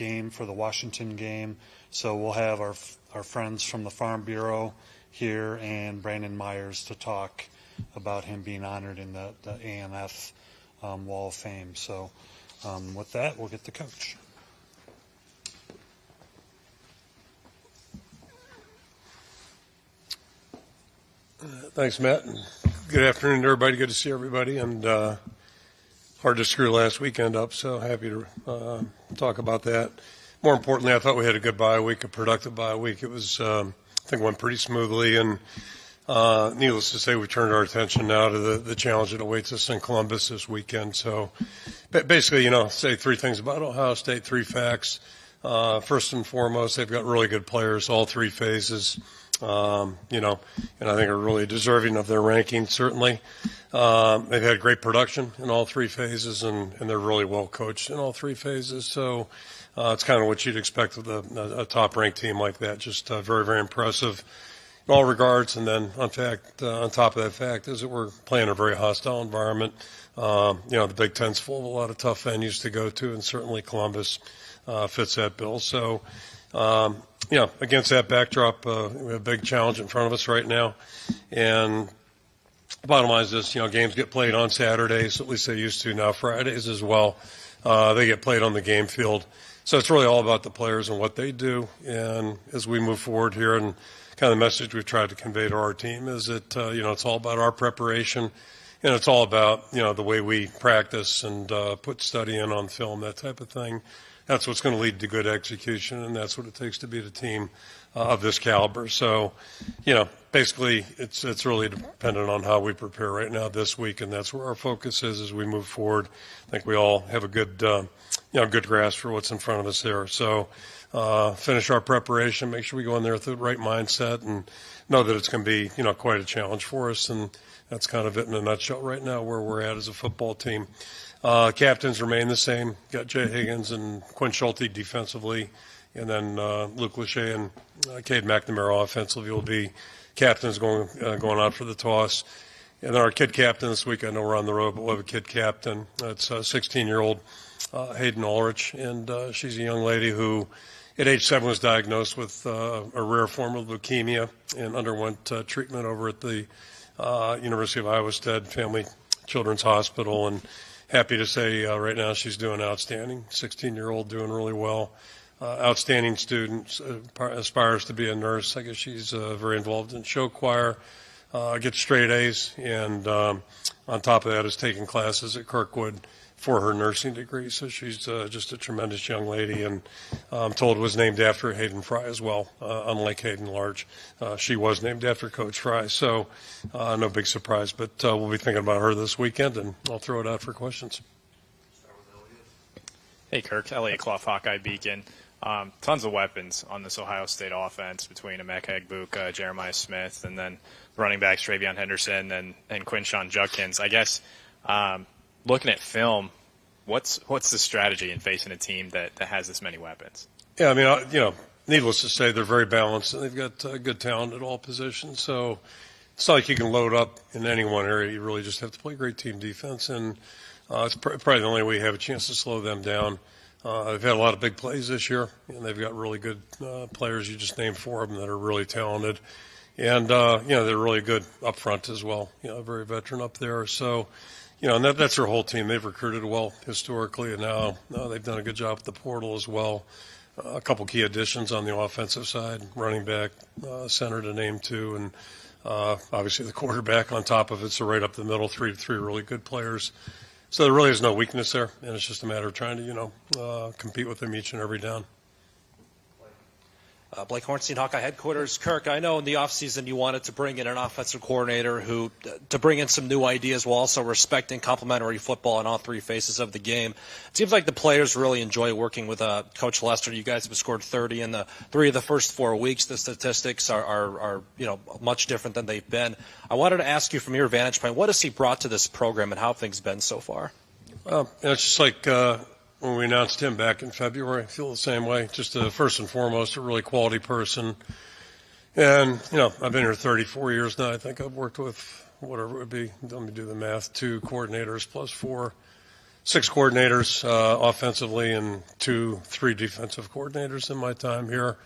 game for the Washington game. So we'll have our friends from the Farm Bureau here and Brandon Myers to talk about him being honored in the AMF Wall of Fame. So with that, we'll get the coach. Thanks, Matt. Good afternoon, everybody. Good to see everybody. And hard to screw last weekend up, so happy to talk about that. More importantly, I thought we had a good bye week, a productive bye week. It was, I think, went pretty smoothly. And needless to say, we turned our attention now to the challenge that awaits us in Columbus this weekend. So basically, say three things about Ohio State, three facts. First and foremost, they've got really good players, all three phases. And I think are really deserving of their ranking, certainly. They've had great production in all three phases, and they're really well coached in all three phases. So it's kind of what you'd expect with a top-ranked team like that, just very, very impressive in all regards. And then, on top of that fact is that we're playing a very hostile environment. The Big Ten's full of a lot of tough venues to go to, and certainly Columbus fits that bill. So, against that backdrop, we have a big challenge in front of us right now. And the bottom line is this, games get played on Saturdays, at least they used to, now Fridays as well. They get played on the game field. So it's really all about the players and what they do. And as we move forward here, and kind of the message we've tried to convey to our team is that, it's all about our preparation. And it's all about, the way we practice and put study in on film, that type of thing. That's what's going to lead to good execution, and that's what it takes to beat a team of this caliber. So, basically it's really dependent on how we prepare right now this week, and that's where our focus is as we move forward. I think we all have a good, good grasp for what's in front of us there. So, finish our preparation, make sure we go in there with the right mindset, and know that it's going to be, quite a challenge for us, and that's kind of it in a nutshell right now where we're at as a football team. Captains remain the same. Got Jay Higgins and Quinn Schulte defensively, and then Luke Lachey and Cade McNamara offensively will be captains going out for the toss. And then our kid captain this week, I know we're on the road, but we'll have a kid captain. That's 16-year-old Hayden Ulrich, and she's a young lady who at age 7 was diagnosed with a rare form of leukemia and underwent treatment over at the University of Iowa Stead Family Children's Hospital. And happy to say right now she's doing outstanding. 16-year-old doing really well. Outstanding student, aspires to be a nurse. I guess she's very involved in show choir, gets straight A's, and on top of that is taking classes at Kirkwood for her nursing degree. So she's just a tremendous young lady, and I'm told was named after Hayden Fry as well, unlike Hayden Large. She was named after Coach Fry, so no big surprise. But we'll be thinking about her this weekend, and I'll throw it out for questions. Hey, Kirk. Elliot Clough, Hawkeye Beacon. Tons of weapons on this Ohio State offense between Emeka Egbuka, Jeremiah Smith, and then running backs Travion Henderson and Quinshon Judkins. I guess looking at film, what's the strategy in facing a team that has this many weapons? Yeah, I mean, needless to say, they're very balanced, and they've got good talent at all positions. So it's not like you can load up in any one area. You really just have to play great team defense, and it's probably the only way you have a chance to slow them down. They've had a lot of big plays this year, and they've got really good players. You just named 4 of them that are really talented. And, they're really good up front as well, very veteran up there. So, and that's their whole team. They've recruited well historically, and now they've done a good job at the portal as well. A couple key additions on the offensive side, running back, center to name 2, and obviously the quarterback on top of it. So right up the middle, three really good players. So there really is no weakness there, and it's just a matter of trying to, compete with them each and every down. Blake Hornstein, Hawkeye headquarters. Kirk, I know in the offseason you wanted to bring in an offensive coordinator to bring in some new ideas while also respecting complementary football in all three phases of the game. It seems like the players really enjoy working with Coach Lester. You guys have scored 30 in the 3 of the first 4 weeks. The statistics are much different than they've been. I wanted to ask you from your vantage point, what has he brought to this program and how have things been so far? Well, it's just like when we announced him back in February, I feel the same way. Just first and foremost, a really quality person. And, I've been here 34 years now. I think I've worked with whatever it would be. Let me do the math. 2 coordinators plus 4. 6 coordinators offensively and 3 defensive coordinators in my time here.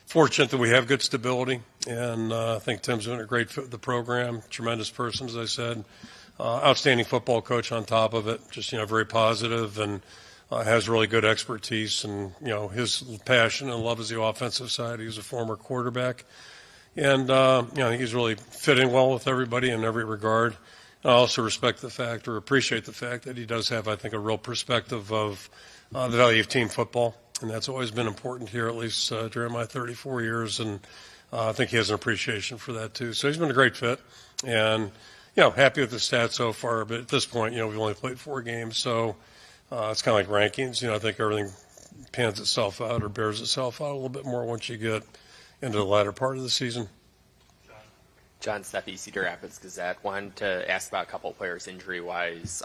Fortunate that we have good stability, and I think Tim's doing a great fit with the program. Tremendous person, as I said. Outstanding football coach on top of it. Just, very positive and has really good expertise. And, his passion and love is the offensive side. He was a former quarterback. And, he's really fitting well with everybody in every regard. I also respect the fact or appreciate the fact that he does have, I think, a real perspective of the value of team football. And that's always been important here, at least during my 34 years. And I think he has an appreciation for that, too. So he's been a great fit. And, happy with the stats so far. But at this point, we've only played 4 games. So it's kind of like rankings. I think everything pans itself out or bears itself out a little bit more once you get into the latter part of the season. John Steffi, Cedar Rapids Gazette. Wanted to ask about a couple of players injury-wise.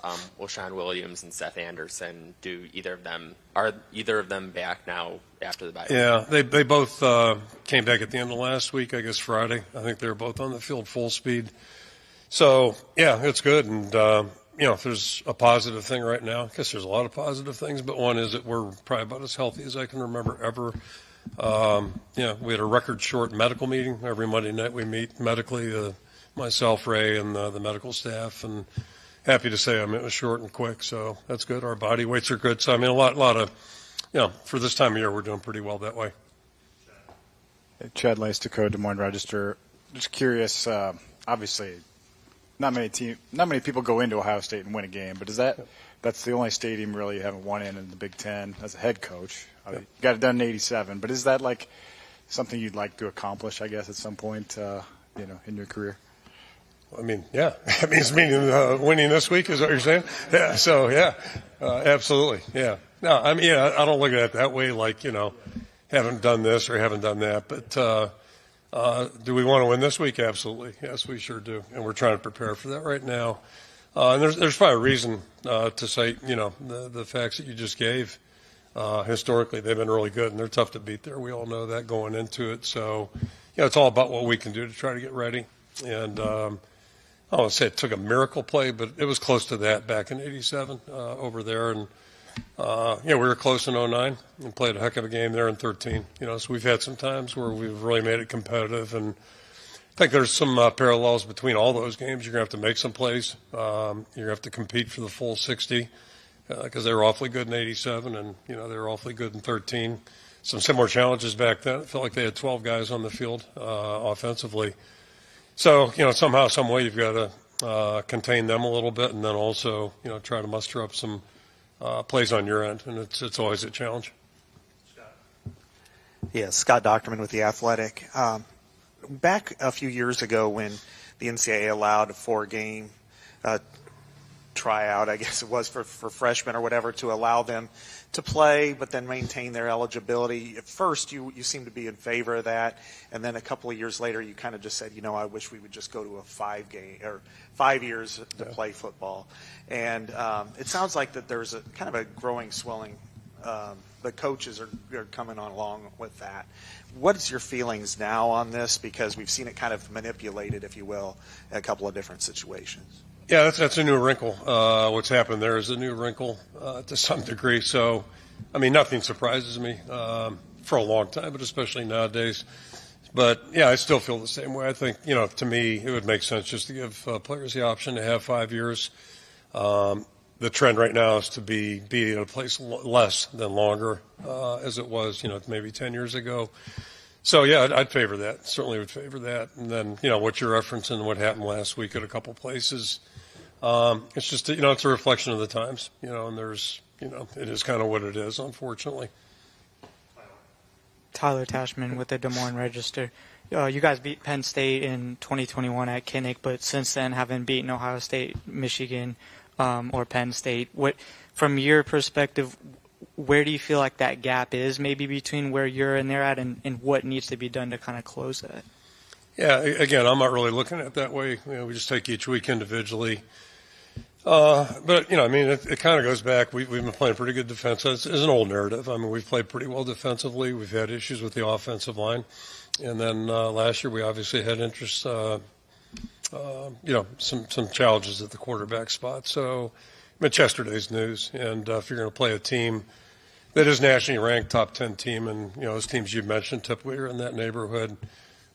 Sean Williams and Seth Anderson, are either of them back now after the bye? Yeah, they both came back at the end of last week, I guess Friday. I think they were both on the field full speed. So, yeah, it's good. And, if there's a positive thing right now, I guess there's a lot of positive things, but one is that we're probably about as healthy as I can remember ever. We had a record short medical meeting. Every Monday night we meet medically, myself, Ray, and the medical staff. And happy to say, it was short and quick, so that's good. Our body weights are good. So, a lot of, for this time of year, we're doing pretty well that way. Chad Leistico, Des Moines Register. Just curious, obviously, not many people go into Ohio State and win a game, but that's the only stadium really you haven't won in the Big Ten as a head coach. You got it done in '87, but is that like something you'd like to accomplish, I guess, at some point, in your career? Yeah. It means winning this week is what you're saying? Yeah. So, yeah, absolutely. Yeah. No, I don't look at it that way, like, haven't done this or haven't done that. But do we want to win this week? Absolutely. Yes, we sure do. And we're trying to prepare for that right now. And there's probably a reason to say, the facts that you just gave. Historically, they've been really good, and they're tough to beat there. We all know that going into it. So, it's all about what we can do to try to get ready. And I don't want to say it took a miracle play, but it was close to that back in '87 over there. And, we were close in '09 and played a heck of a game there in 13. So we've had some times where we've really made it competitive. And I think there's some parallels between all those games. You're going to have to make some plays. You're going to have to compete for the full 60. Because they were awfully good in '87, and they were awfully good in 13. Some similar challenges back then. It felt like they had 12 guys on the field offensively. So somehow, some way, you've got to contain them a little bit, and then also try to muster up some plays on your end, and it's always a challenge. Yeah, Scott Docterman with The Athletic. Back a few years ago when the NCAA allowed a 4-game tryout, I guess it was for freshmen or whatever, to allow them to play but then maintain their eligibility. At first, you seemed to be in favor of that, and then a couple of years later, you kind of just said, I wish we would just go to a 5 years to play football. And it sounds like that there's a kind of a growing, swelling. The coaches are coming on along with that. What is your feelings now on this? Because we've seen it kind of manipulated, if you will, in a couple of different situations. Yeah, that's a new wrinkle. What's happened there is a new wrinkle to some degree. So, nothing surprises me for a long time, but especially nowadays. But, yeah, I still feel the same way. I think, to me, it would make sense just to give players the option to have 5 years. The trend right now is to be at a place less than longer, as it was, maybe 10 years ago. So, yeah, I'd favor that. Certainly would favor that. And then, what you're referencing, what happened last week at a couple places, it's just, it's a reflection of the times, and there's, it is kind of what it is, unfortunately. Tyler Tashman with the Des Moines Register. You guys beat Penn State in 2021 at Kinnick, but since then haven't beaten Ohio State, Michigan, or Penn State. From your perspective, where do you feel like that gap is maybe between where you're and they're at, and what needs to be done to kind of close that? Yeah, again, I'm not really looking at it that way. We just take each week individually. But, it kind of goes back. We've been playing pretty good defense. It's an old narrative. We've played pretty well defensively. We've had issues with the offensive line. And then last year we obviously had some challenges at the quarterback spot. So it's yesterday's news. And if you're going to play a team that is nationally ranked, top 10 team, and those teams you've mentioned typically are in that neighborhood.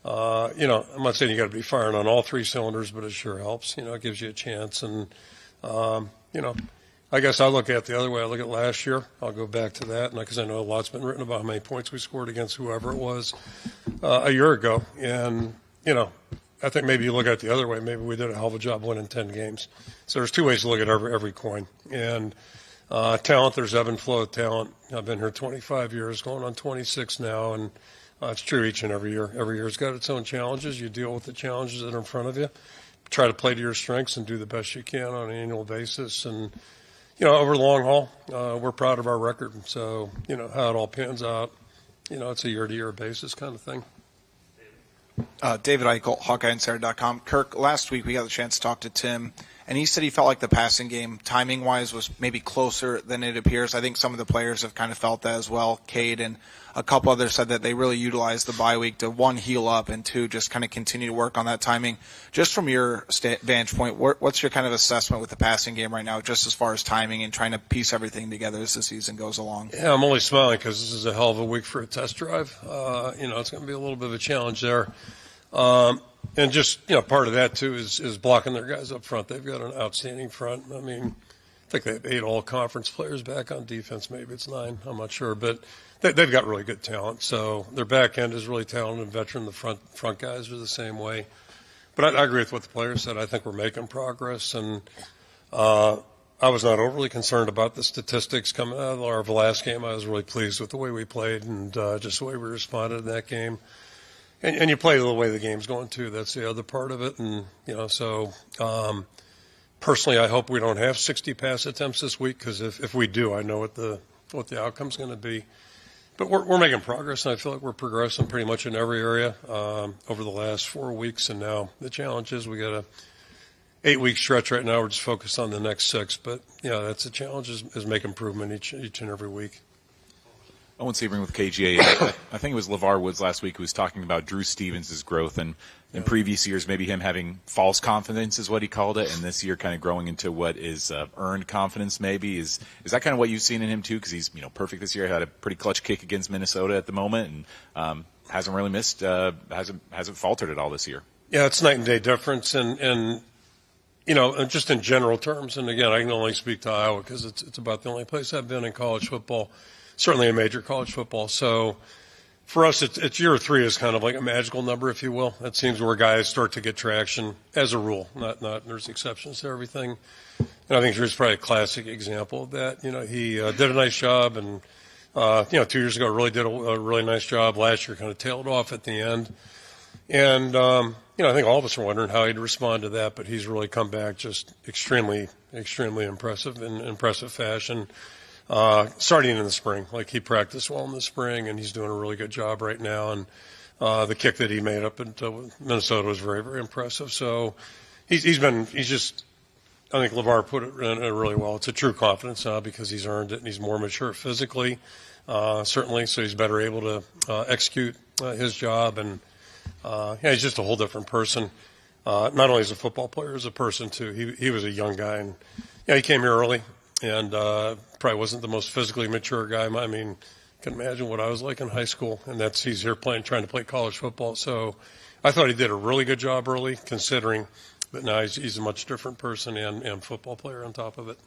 I'm not saying you got to be firing on all three cylinders, but it sure helps. It gives you a chance. And I guess I look at it the other way. I look at last year. I'll go back to that, because I know a lot's been written about how many points we scored against whoever it was a year ago. And I think maybe you look at it the other way. Maybe we did a hell of a job winning 10 games. So there's two ways to look at every coin. And talent, there's ebb and flow of talent. I've been here 25 years, going on 26 now, and it's true each and every year. Every year's got its own challenges. You deal with the challenges that are in front of you. Try to play to your strengths and do the best you can on an annual basis. And, over the long haul, we're proud of our record. So, how it all pans out, it's a year-to-year basis kind of thing. David Eichel, HawkeyeInsider.com. Kirk, last week we got the chance to talk to Tim, and he said he felt like the passing game, timing-wise, was maybe closer than it appears. I think some of the players have kind of felt that as well. Cade and a couple others said that they really utilized the bye week to, one, heal up, and two, just kind of continue to work on that timing. Just from your vantage point, what's your kind of assessment with the passing game right now, just as far as timing and trying to piece everything together as the season goes along? Yeah, I'm only smiling because this is a hell of a week for a test drive. It's going to be a little bit of a challenge there. And just, part of that, too, is blocking their guys up front. They've got an outstanding front. I think they have 8 all-conference players back on defense. Maybe it's 9. I'm not sure. But they've got really good talent. So their back end is really talented and veteran. The front guys are the same way. But I agree with what the players said. I think we're making progress. And I was not overly concerned about the statistics coming out of our last game. I was really pleased with the way we played and just the way we responded in that game. And you play the way the game's going, too. That's the other part of it. And, personally, I hope we don't have 60 pass attempts this week, because if we do, I know what the outcome's going to be. But we're making progress, and I feel like we're progressing pretty much in every area over the last 4 weeks. And now the challenge is we got a 8-week stretch right now. We're just focused on the next 6. But, that's the challenge is make improvement each and every week. Owen Sebring with KGA. I think it was LeVar Woods last week who was talking about Drew Stevens' growth, and in previous years maybe him having false confidence is what he called it, and this year kind of growing into what is earned confidence maybe. Is that kind of what you've seen in him too? Because he's perfect this year, had a pretty clutch kick against Minnesota at the moment, and hasn't really missed, hasn't faltered at all this year. Yeah, it's night and day difference, and just in general terms, and again, I can only speak to Iowa because it's about the only place I've been in college football. Certainly in major college football. So for us, it's year 3 is kind of like a magical number, if you will. It seems where guys start to get traction as a rule. Not there's exceptions to everything. And I think Drew's probably a classic example of that. He did a nice job, and 2 years ago really did a really nice job. Last year kind of tailed off at the end. And I think all of us are wondering how he'd respond to that, but he's really come back just extremely, extremely impressive in impressive fashion. Starting in the spring, like he practiced well in the spring, and he's doing a really good job right now. And the kick that he made up in Minnesota was very, very impressive. So he's just, I think LeVar put it really well. It's a true confidence now because he's earned it, and he's more mature physically, certainly. So he's better able to execute his job, and he's just a whole different person. Not only as a football player, as a person too. He was a young guy, and he came here early. And probably wasn't the most physically mature guy. I mean, can imagine what I was like in high school, and he's here trying to play college football. So I thought he did a really good job early, considering. But now he's a much different person and football player on top of it.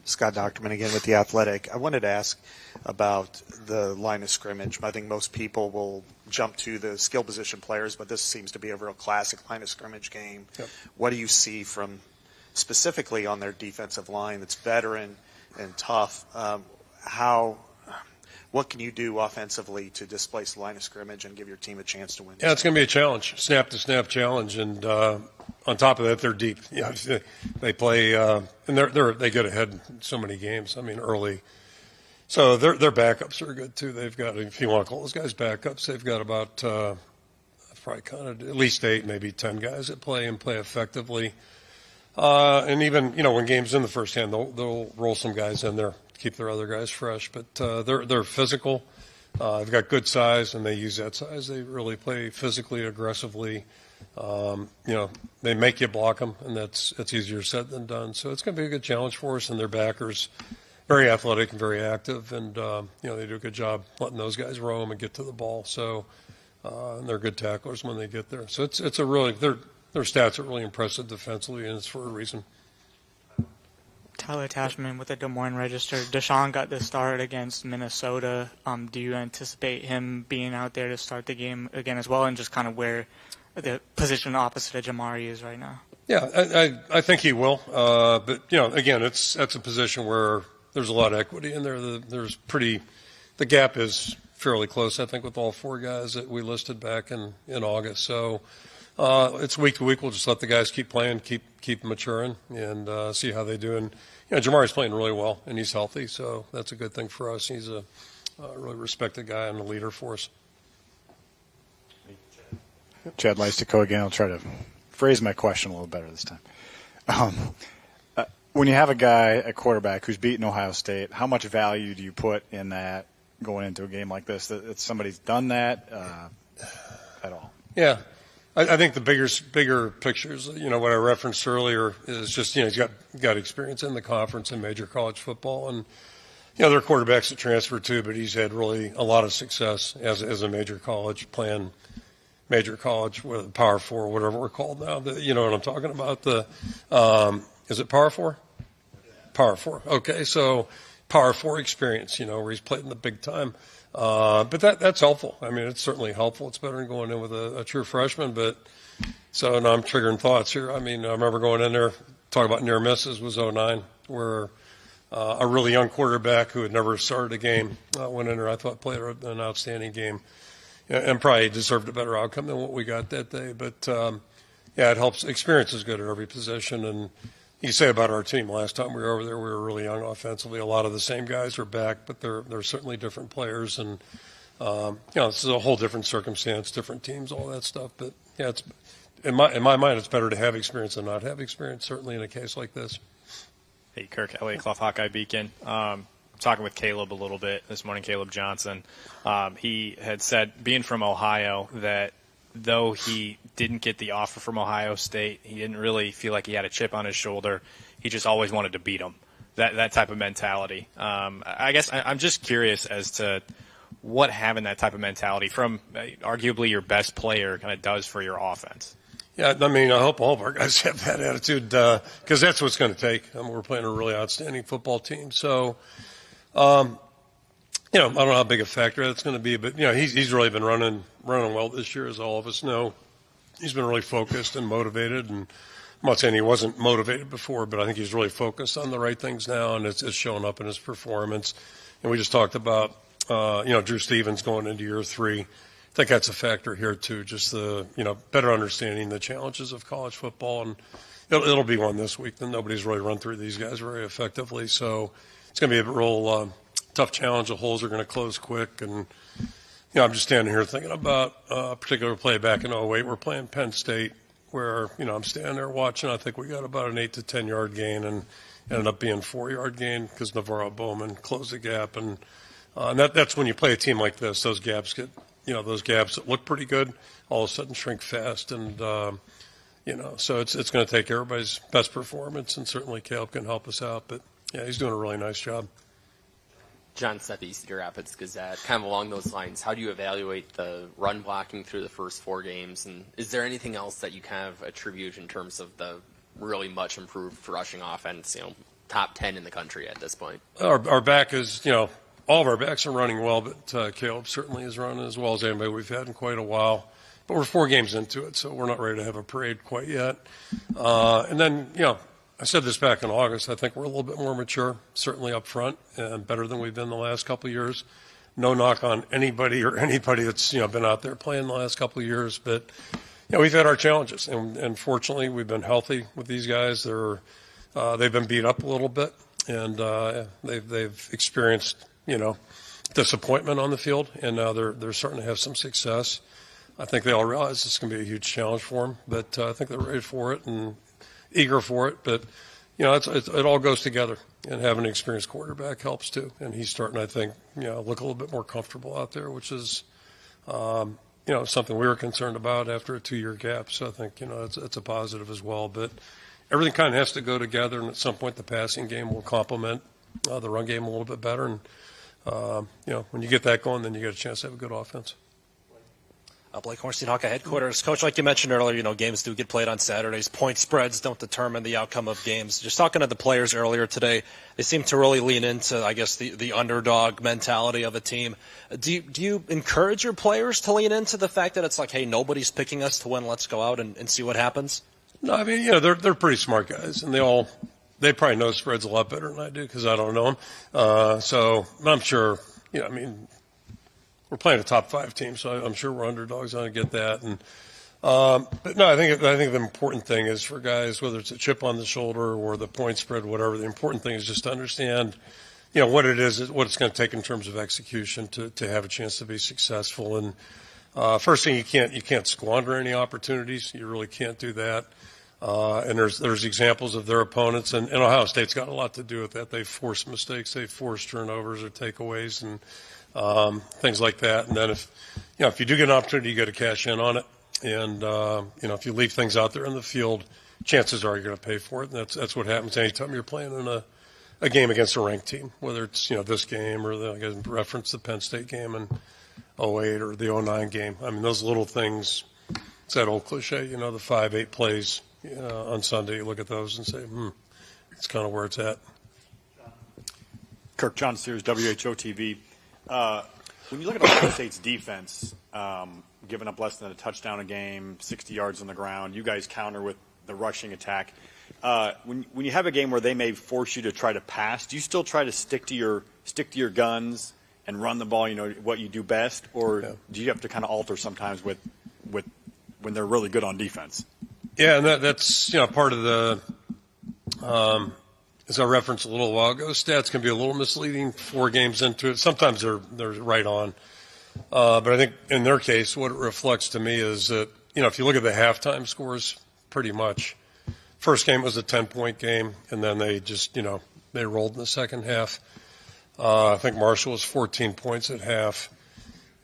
Scott Docterman again with The Athletic. I wanted to ask about the line of scrimmage. I think most people will jump to the skill position players, but this seems to be a real classic line of scrimmage game. Yep. What do you see from specifically on their defensive line that's veteran and tough? What can you do offensively to displace the line of scrimmage and give your team a chance to win? Yeah, it's going to be a challenge, snap-to-snap challenge, and on top of that, they're deep. They play and they get ahead in so many games. Early. So their backups are good too. They've got, if you want to call those guys backups, they've got about probably counted at least 8, maybe 10 guys that play and play effectively. And even, when games in the first hand, they'll roll some guys in there, keep their other guys fresh. But they're physical. They've got good size, and they use that size. They really play physically, aggressively. They make you block them, and it's easier said than done. So it's going to be a good challenge for us, and their backers, very athletic and very active, and they do a good job letting those guys roam and get to the ball. So and they're good tacklers when they get there. So it's a really their stats are really impressive defensively, and it's for a reason. Tyler Tashman with the Des Moines Register. Deshaun got the start against Minnesota. Do you anticipate him being out there to start the game again as well, and just kind of where the position opposite of Jamari is right now? Yeah, I think he will. But again, that's a position where there's a lot of equity in there. The gap is fairly close, I think, with all four guys that we listed back in August. So it's week to week. We'll just let the guys keep playing, keep maturing, and see how they do. And Jamari's playing really well, and he's healthy, so that's a good thing for us. He's a really respected guy and a leader for us. Chad Leistico again. I'll try to phrase my question a little better this time. When you have a guy at quarterback who's beaten Ohio State, how much value do you put in that going into a game like this? That somebody's done that at all? Yeah. I think the bigger pictures, what I referenced earlier is just, he's got experience in the conference in major college football, and there are quarterbacks that transfer too, but he's had really a lot of success as a major college, playing major college, with Power 4, whatever we're called now. You know what I'm talking about? Is it Power 4? Power 4. Okay, so Power 4 experience, where he's played in the big time. But that's helpful. I mean, it's certainly helpful. It's better than going in with a true freshman. But so now I'm triggering thoughts here. I mean, I remember going in there, talking about near misses was 2009, where a really young quarterback who had never started a game went in there, I thought played an outstanding game and probably deserved a better outcome than what we got that day. But, it helps. Experience is good at every position. And you say about our team, last time we were over there, we were really young offensively. A lot of the same guys are back, but they're certainly different players. And, this is a whole different circumstance, different teams, all that stuff. But, it's in my mind, it's better to have experience than not have experience, certainly in a case like this. Hey, Kirk, Elliott Clough, Hawkeye Beacon. Talking with Caleb a little bit this morning, Caleb Johnson. He had said, being from Ohio, that though he didn't get the offer from Ohio State, he didn't really feel like he had a chip on his shoulder. He just always wanted to beat them. That type of mentality. I guess I'm just curious as to what having that type of mentality from arguably your best player kind of does for your offense. Yeah, I mean, I hope all of our guys have that attitude because that's what it's going to take. We're playing a really outstanding football team. So, I don't know how big a factor that's going to be, but, he's really been running well this year, as all of us know. He's been really focused and motivated, and I'm not saying he wasn't motivated before, but I think he's really focused on the right things now, and it's showing up in his performance. And we just talked about, Drew Stevens going into year 3. I think that's a factor here, too, just the, better understanding the challenges of college football. And it'll be one this week. Nobody's really run through these guys very effectively. So it's going to be a real tough challenge. The holes are going to close quick. And, I'm just standing here thinking about a particular play back in 2008. We're playing Penn State where, I'm standing there watching. I think we got about an 8 to 10 yard gain and ended up being 4-yard gain because Navarro Bowman closed the gap. And that's when you play a team like this, those gaps get, those gaps that look pretty good all of a sudden shrink fast. And, so it's going to take everybody's best performance, and certainly Caleb can help us out. But, he's doing a really nice job. John Steffi, Cedar Rapids Gazette, kind of along those lines, how do you evaluate the run blocking through the first 4 games? And is there anything else that you kind of attribute in terms of the really much improved rushing offense, top 10 in the country at this point? Our back is, all of our backs are running well, but Caleb certainly is running as well as anybody we've had in quite a while. But we're 4 games into it, so we're not ready to have a parade quite yet. And then, I said this back in August. I think we're a little bit more mature, certainly up front, and better than we've been the last couple of years. No knock on anybody that's been out there playing the last couple of years, but we've had our challenges, and fortunately we've been healthy with these guys. They've been beat up a little bit, and they've experienced disappointment on the field, and now they're starting to have some success. I think they all realize it's going to be a huge challenge for them, but I think they're ready for it and eager for it. But it all goes together, and having an experienced quarterback helps too. And he's starting, I think, look a little bit more comfortable out there, which is something we were concerned about after a 2-year gap. So I think, it's a positive as well. But everything kind of has to go together, and at some point the passing game will complement the run game a little bit better. And, when you get that going, then you get a chance to have a good offense. Blake Hornstein, Hawkeye headquarters. Coach, like you mentioned earlier, games do get played on Saturdays. Point spreads don't determine the outcome of games. Just talking to the players earlier today, they seem to really lean into, I guess, the underdog mentality of a team. Do you encourage your players to lean into the fact that it's like, hey, nobody's picking us to win, let's go out and see what happens? No, I mean, they're pretty smart guys, and they probably know spreads a lot better than I do because I don't know them. So I'm sure, we're playing a top 5 team, so I'm sure we're underdogs. I get that. And but no, I think the important thing is for guys, whether it's a chip on the shoulder or the point spread, whatever. The important thing is just to understand, what it is, what it's going to take in terms of execution to have a chance to be successful. And first thing, you can't squander any opportunities. You really can't do that. And there's examples of their opponents, and Ohio State's got a lot to do with that. They've forced mistakes, they've forced turnovers or takeaways, and things like that. And then if you do get an opportunity, you got to cash in on it. And if you leave things out there in the field, chances are you're going to pay for it. And that's what happens anytime you're playing in a game against a ranked team, whether it's this game or I guess reference the Penn State game in 08 or the 09 game. I mean, those little things. It's that old cliche, the 5-8 plays on Sunday. You look at those and say, it's kind of where it's at. Kirk, John Sears, WHO-TV. When you look at Ohio State's defense, giving up less than a touchdown a game, 60 yards on the ground, you guys counter with the rushing attack. When you have a game where they may force you to try to pass, do you still try to stick to your guns and run the ball? What you do best, or do you have to kind of alter sometimes with when they're really good on defense? Yeah, and that's part of the. As I referenced a little while ago, stats can be a little misleading 4 games into it. Sometimes they're right on. But I think in their case, what it reflects to me is that, if you look at the halftime scores, pretty much. First game was a 10-point game, and then they just, they rolled in the second half. I think Marshall was 14 points at half.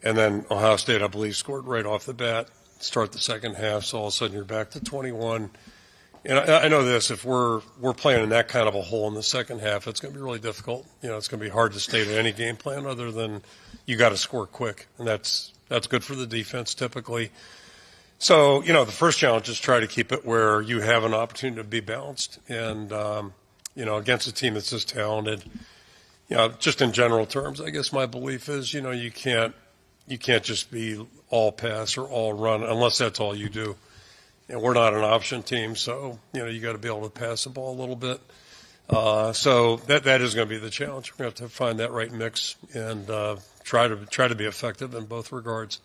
And then Ohio State, I believe, scored right off the bat, start the second half. So all of a sudden you're back to 21. And I know this, if we're playing in that kind of a hole in the second half, it's going to be really difficult. It's going to be hard to stay to any game plan other than you got to score quick. And that's good for the defense typically. So, the first challenge is try to keep it where you have an opportunity to be balanced. And, against a team that's this talented, just in general terms, I guess my belief is, you can't just be all pass or all run unless that's all you do. And we're not an option team, so you got to be able to pass the ball a little bit. So that is going to be the challenge. We're going to have to find that right mix and try to be effective in both regards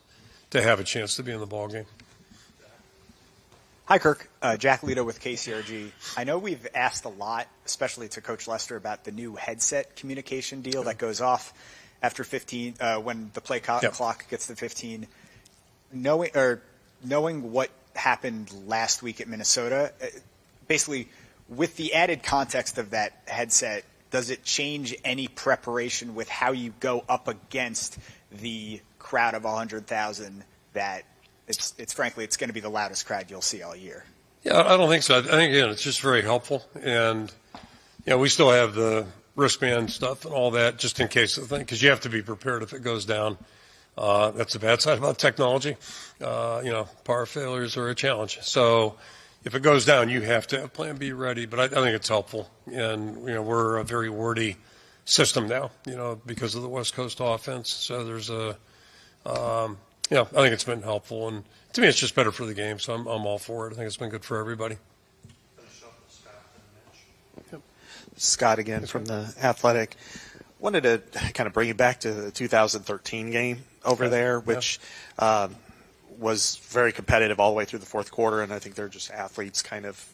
to have a chance to be in the ball game. Hi, Kirk. Jack Lito with KCRG. I know we've asked a lot, especially to Coach Lester, about the new headset communication deal that goes off after 15 when the play clock gets to 15. Knowing what happened last week at Minnesota, basically with the added context of that headset, does it change any preparation with how you go up against the crowd of 100,000 that it's frankly it's going to be the loudest crowd you'll see all year? Yeah, I don't think so. I think, again, it's just very helpful. And, we still have the wristband stuff and all that just in case of the thing, because you have to be prepared if it goes down. That's the bad side about technology. Power failures are a challenge. So if it goes down, you have to have plan B ready. But I think it's helpful. And, we're a very wordy system now, because of the West Coast offense. So there's I think it's been helpful. And to me, it's just better for the game. So I'm all for it. I think it's been good for everybody. Scott again from The Athletic. Wanted to kind of bring you back to the 2013 game over there, which was very competitive all the way through the fourth quarter, and I think they're just athletes kind of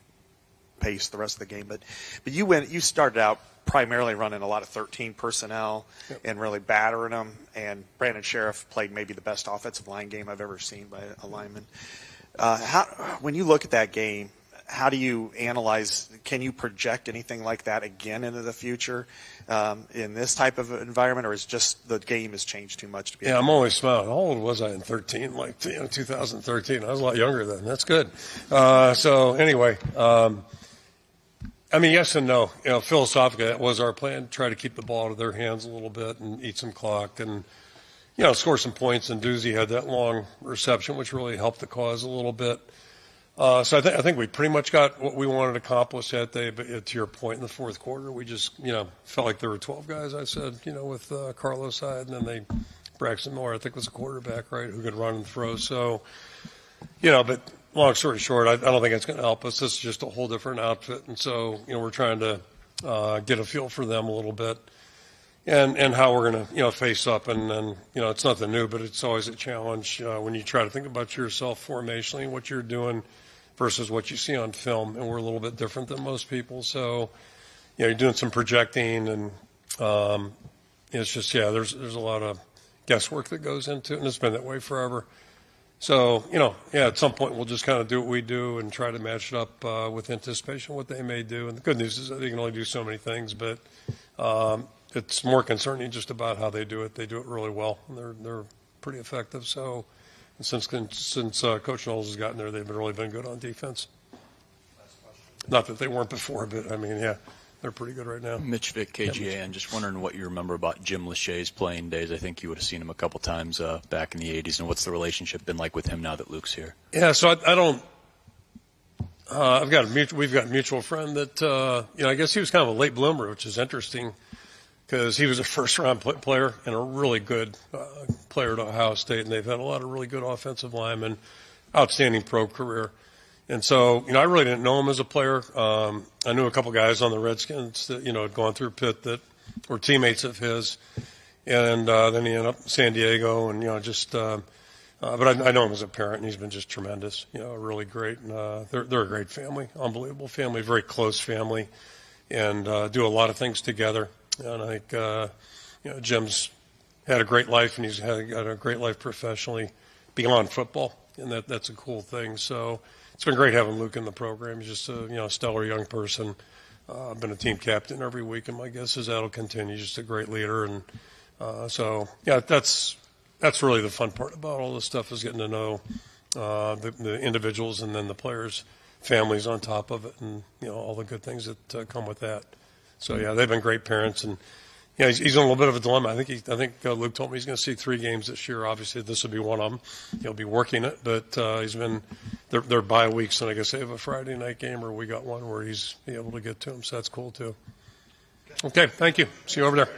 paced the rest of the game. But you started out primarily running a lot of 13 personnel and really battering them, and Brandon Sheriff played maybe the best offensive line game I've ever seen by a lineman. When you look at that game, how do you analyze? Can you project anything like that again into the future in this type of environment, or is just the game has changed too much to be? Yeah, I'm always smiling. How old was I in 13? 2013. I was a lot younger then. That's good. So anyway, yes and no. Philosophically, that was our plan: try to keep the ball out of their hands a little bit and eat some clock and score some points. And Doozy had that long reception, which really helped the cause a little bit. So I think we pretty much got what we wanted to accomplish that day. But to your point, in the fourth quarter, we just felt like there were 12 guys. I said with Carlos side, and then Braxton Miller, I think was a quarterback, right, who could run and throw. So but long story short, I don't think it's going to help us. This is just a whole different outfit, and so we're trying to get a feel for them a little bit. And how we're going to, face up. And it's nothing new, but it's always a challenge when you try to think about yourself formationally and what you're doing versus what you see on film. And we're a little bit different than most people. So, you're doing some projecting and it's just, there's a lot of guesswork that goes into it. And it's been that way forever. So, at some point we'll just kind of do what we do and try to match it up with anticipation what they may do. And the good news is that they can only do so many things, but it's more concerning just about how they do it. They do it really well, and they're pretty effective. So, since Coach Knowles has gotten there, they've really been good on defense. Not that they weren't before, but they're pretty good right now. Mitch Vick, KGA, and just wondering what you remember about Jim Lachey's playing days. I think you would have seen him a couple times back in the '80s, and what's the relationship been like with him now that Luke's here? Yeah, so I don't. We've got a mutual friend that I guess he was kind of a late bloomer, which is interesting. Because he was a first-round player and a really good player at Ohio State, and they've had a lot of really good offensive linemen, outstanding pro career. And so, I really didn't know him as a player. I knew a couple guys on the Redskins that, had gone through Pitt that were teammates of his. And then he ended up in San Diego, and, but I know him as a parent, and he's been just tremendous, really great. And they're a great family, unbelievable family, very close family, and do a lot of things together. And I think, Jim's had a great life, and he's got a great life professionally beyond football, and that's a cool thing. So it's been great having Luke in the program. He's just a stellar young person. I've been a team captain every week, and my guess is that'll continue. Just a great leader, and that's really the fun part about all this stuff is getting to know the individuals and then the players' families on top of it, and all the good things that come with that. So they've been great parents, and he's in a little bit of a dilemma. I think Luke told me he's going to see 3 games this year. Obviously, this will be one of them. He'll be working it, but he's been they're bye weeks, and I guess they have a Friday night game, or we got one where he's able to get to him. So that's cool too. Okay, thank you. See you over there.